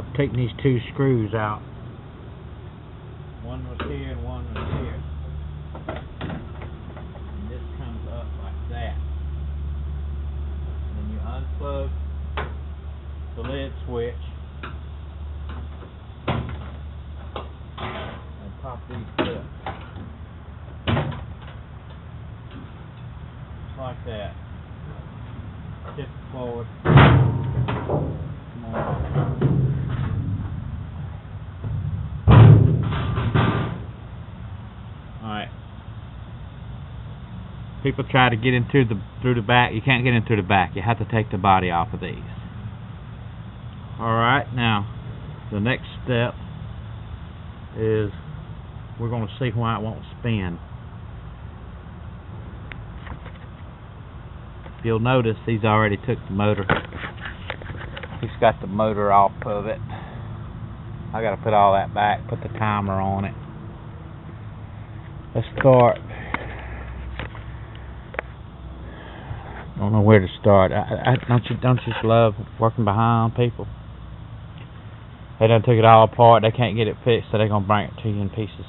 of taking these two screws out. One was here and one was here. And this comes up like that. And then you unplug the lid switch and pop these clips. Just like that. Tip it forward. Come on. Alright. People try to get into through the back. You can't get in through the back. You have to take the body off of these. Alright, now the next step is we're going to see why it won't spin. If you'll notice, he's already took the motor. He's got the motor off of it. I got to put all that back, put the timer on it. Let's start. Don't know where to start. Don't you just love working behind people? They done took it all apart. They can't get it fixed, so they're gonna bring it to you in pieces.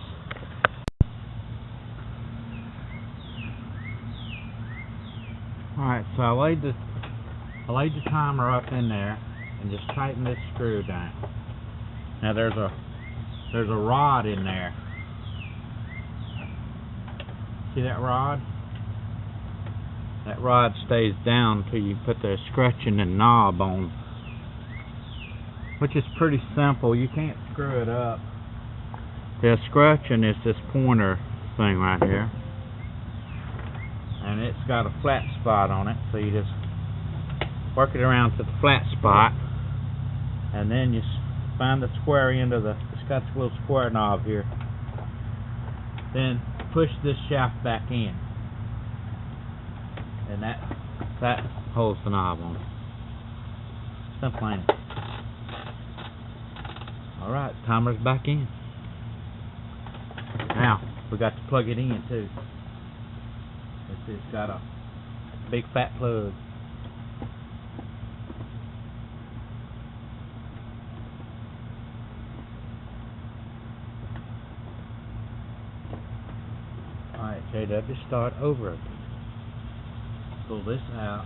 All right, so I laid the timer up in there and just tighten this screw down. Now there's a rod in there. See that rod? That rod stays down until you put the scratching and knob on, which is pretty simple. You can't screw it up. The scratching is this pointer thing right here, and it's got a flat spot on it, so you just work it around to the flat spot, and then you find the square end of the, it's got this little square knob here, then push this shaft back in, and that holds the knob on it. Simple, ain't it? Alright, timer's back in. Now, we got to plug it in too. It's got a big fat plug. Alright, JW, start over. Pull this out.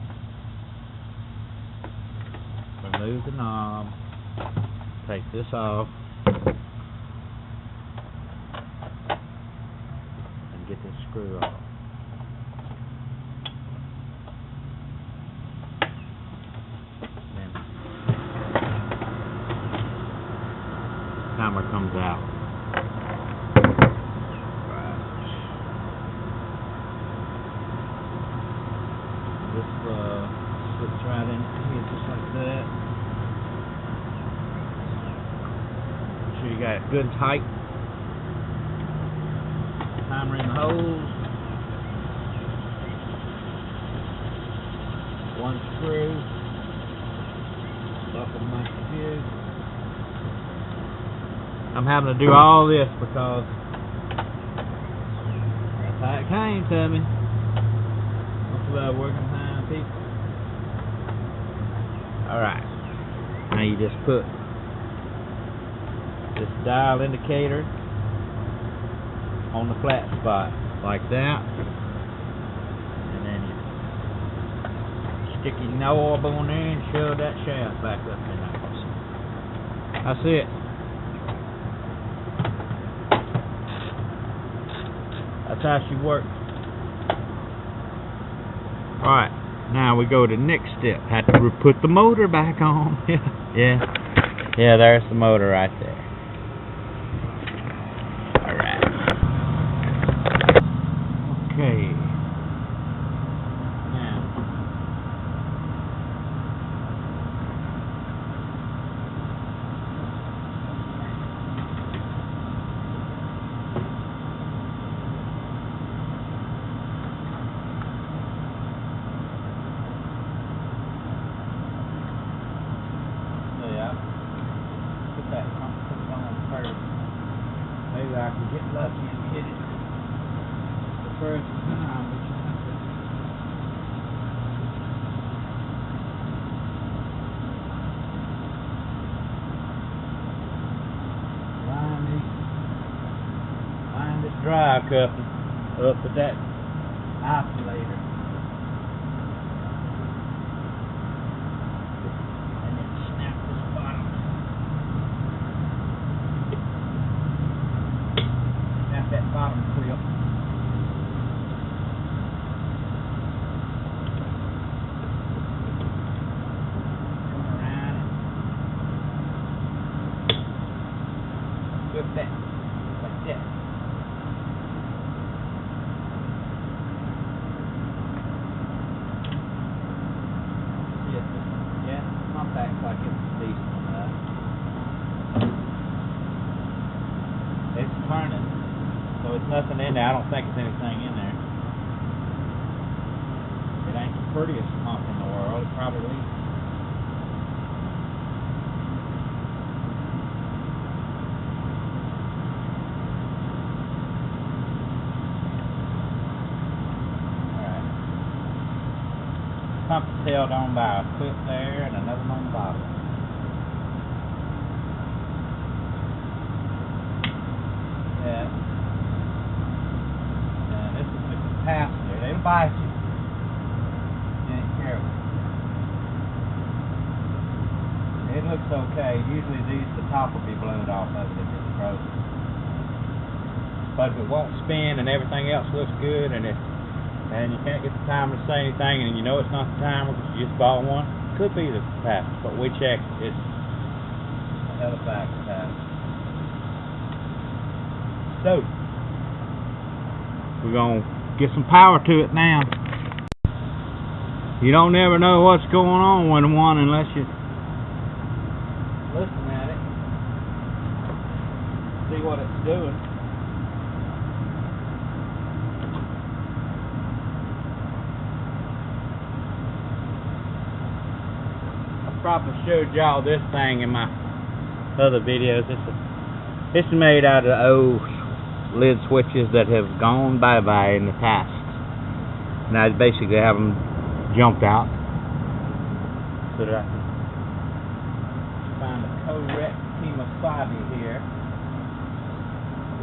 Remove the knob. Take this off. And get this screw off. Then the timer comes out. Slips right in here just like that. Make sure you got it good and tight. Timer in the holes. One screw. Buckle my screw. I'm having to do all this because that's how it came to me. Much love working behind people. Alright, now you just put this dial indicator on the flat spot like that, and then you stick your knob on there and shove that shaft back up in there. That's it. That's how she works. Alright. Now we go to the next step. Have to put the motor back on. Yeah, there's the motor right there. Alright. Okay. Now. Maybe I can get lucky and hit it the first time. drive coupling up at that isolator. And then snap this bottom. Snap that bottom clip. That, like that. Yeah, compact's like it's decent enough. It's turning, so it's nothing in there. I don't think it's anything in there. It ain't the prettiest pump in the world. It probably is. Pump is held on by a clip there and another one on the bottom. Yeah. And this is the capacitor. It'll bite you. You ain't careful. It looks okay. Usually the top will be blown off of it if it's frozen. But if it won't spin and everything else looks good and you can't get the timer to say anything, and you know it's not the timer because you just bought one, could be the capacitor, but we checked it's another back capacitor. So we're gonna get some power to it now. You don't never know what's going on with one unless you listen at it, see what it's doing. Probably showed y'all this thing in my other videos. It's made out of old lid switches that have gone bye-bye in the past. And I basically have them jumped out so that I can find a correct Kimasabi here,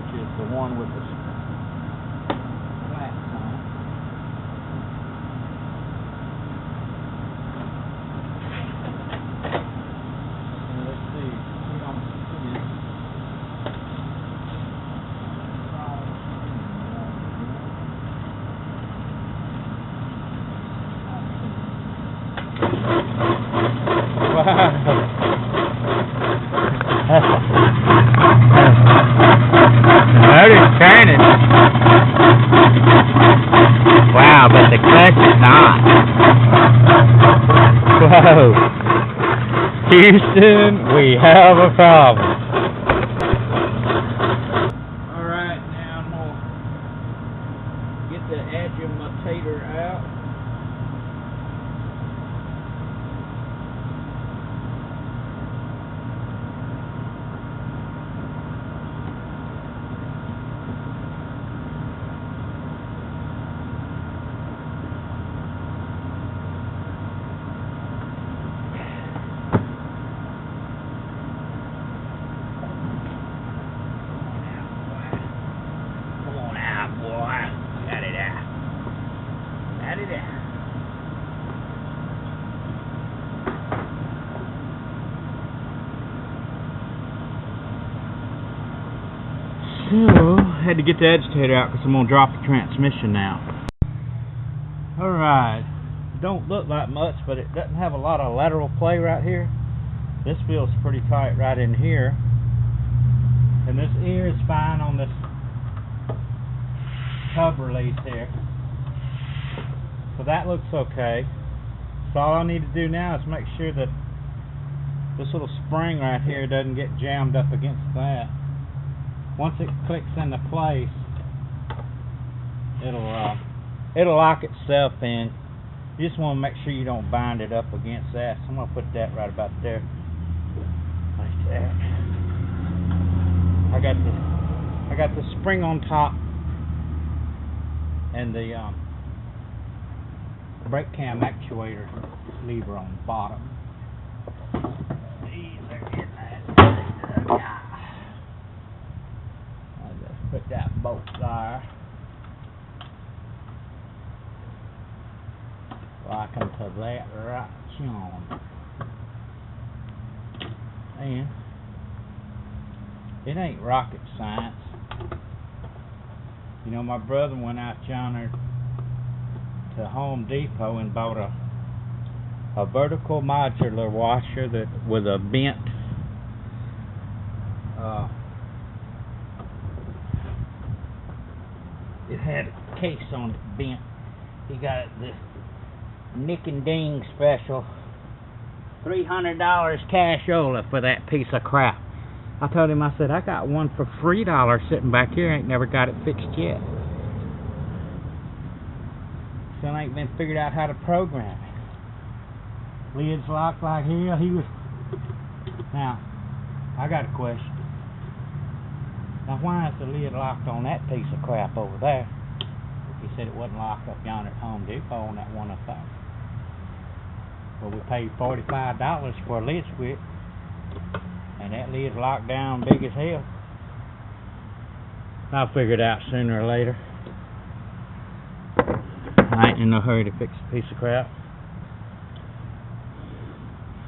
which is the one with the slats on it. Motor's turning. Wow, but the clutch is not. Whoa. Houston, we have a problem. Alright, now I'm going to get the agitator out. So, had to get the agitator out because I'm going to drop the transmission now. Alright, don't look like much, but it doesn't have a lot of lateral play right here. This feels pretty tight right in here. And this ear is fine on this hub release here. So that looks okay. So all I need to do now is make sure that this little spring right here doesn't get jammed up against that. Once it clicks into place, it'll lock itself in. You just want to make sure you don't bind it up against that. So I'm going to put that right about there, like that. I got the spring on top and the brake cam actuator lever on the bottom. These are getting that. I'll just put that bolt right wire. Lock them to that right on. And it ain't rocket science. You know, my brother went out yonder to Home Depot and bought a vertical modular washer that with a bent it had a case on it bent. He got the Nick and Ding special, $300 cashola for that piece of crap. I told him, I said, I got one for $3 sitting back here, ain't never got it fixed yet. Still ain't been figured out how to program it. Lid's locked like hell. He was. Now, I got a question. Now, why is the lid locked on that piece of crap over there? He said it wasn't locked up yonder at Home Depot on that one up there. Well, we paid $45 for a lid switch, and that lid's locked down big as hell. I'll figure it out sooner or later. I ain't in no hurry to fix a piece of crap.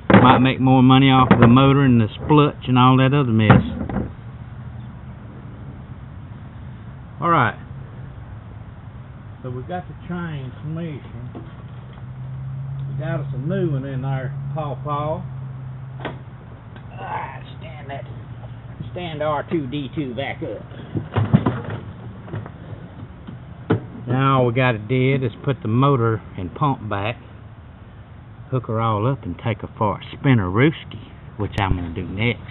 Might make more money off of the motor and the splutch and all that other mess. Alright. So we got the transmission. We got us a new one in there, Paw. Stand R2D2 back up. Now all we got to do is put the motor and pump back, hook her all up, and take her for a spinner-rooski, which I'm going to do next.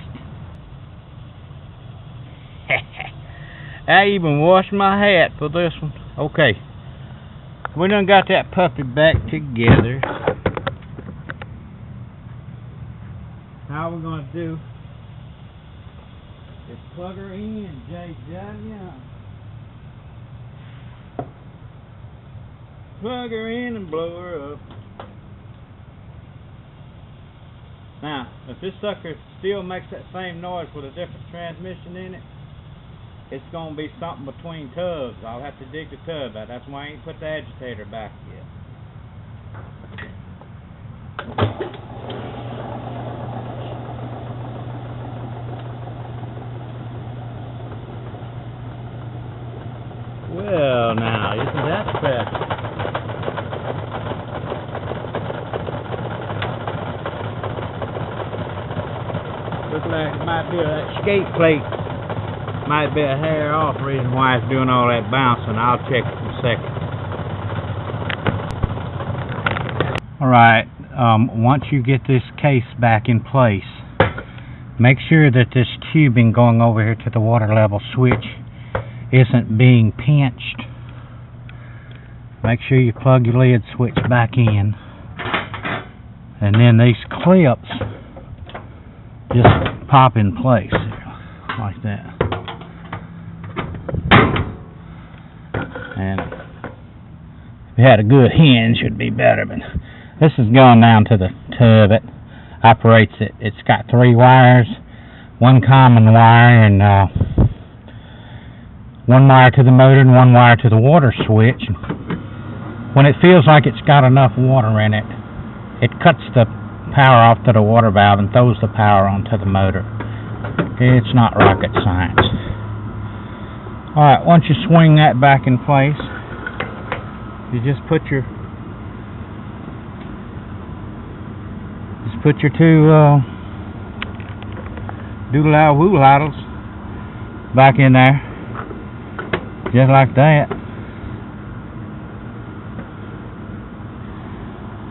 I even washed my hat for this one. Okay, we done got that puppy back together. Now all we're going to do is plug her in, J.J. Plug her in and blow her up. Now, if this sucker still makes that same noise with a different transmission in it, it's going to be something between tubs. I'll have to dig the tub out. That's why I ain't put the agitator back yet. Well, now, isn't that special? Looks like it might be that skate plate. Might be a hair off, reason why it's doing all that bouncing. I'll check it in a second. Alright, once you get this case back in place, make sure that this tubing going over here to the water level switch isn't being pinched. Make sure you plug your lid switch back in, and then these clips just pop in place like that. And if you had a good hinge, it'd be better, but this is going down to the tub. It operates it. It's got 3 wires, 1 common wire, and 1 wire to the motor and 1 wire to the water switch. When it feels like it's got enough water in it, it cuts the power off to the water valve and throws the power onto the motor. It's not rocket science. Alright, once you swing that back in place, you just put your 2 doodle-owl-woo-loddles back in there, just like that.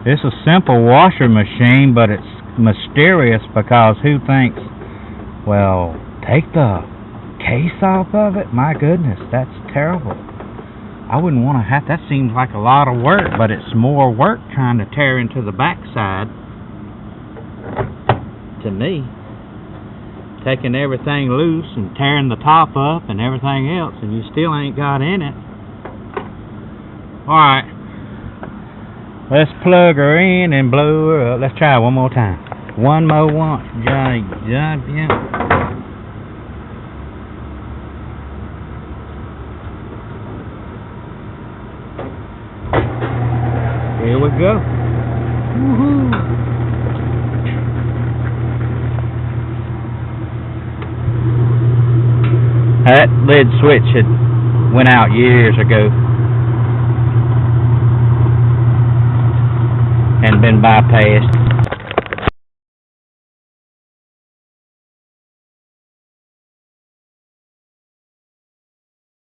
It's a simple washer machine, but it's mysterious because who thinks, well, take the case off of it? My goodness, that's terrible. I wouldn't want to have, that seems like a lot of work, but it's more work trying to tear into the backside, to me. Taking everything loose and tearing the top up and everything else, and you still ain't got in it. Alright, let's plug her in and blow her up. Let's try it one more time. One more once. go. Woohoo! That lid switch had went out years ago and been bypassed.